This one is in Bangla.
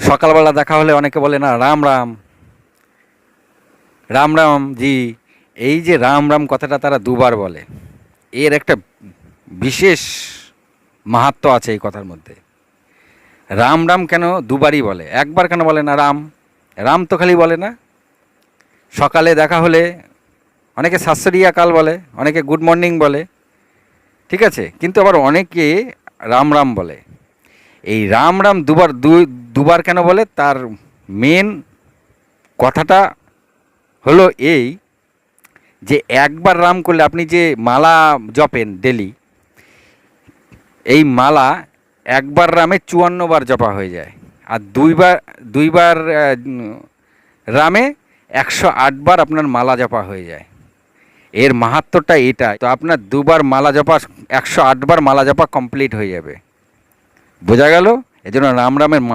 সকালবেলা দেখা হলে অনেকে বলে না রাম রাম, রাম রাম জি। এই যে রাম রাম কথাটা তারা দুবার বলে, এর একটা বিশেষ মাহাত্ম্য আছে এই কথার মধ্যে। রাম রাম কেন দুবারই বলে, একবার কেন বলে না রাম? রাম তো খালি বলে না। সকালে দেখা হলে অনেকে শাস্ত্রীয়াকাল বলে, অনেকে গুড মর্নিং বলে, ঠিক আছে, কিন্তু আবার অনেকে রাম রাম বলে। এই রাম রাম দুবার কেন বলে, তার মেন কথাটা হলো এই যে একবার রাম করলে আপনি যে মালা জপেন ডেলি, এই মালা একবার রামে 54 বার জপা হয়ে যায়। আর দুইবার দুইবার রামে 108 বার আপনার মালা জপা হয়ে যায়। এর মাহাত্ম্যটা এটা। তো আপনার দুবার মালা জপা, 108 বার মালা জপা কমপ্লিট হয়ে যাবে। বোঝা গেল? এজন্য রাম রামের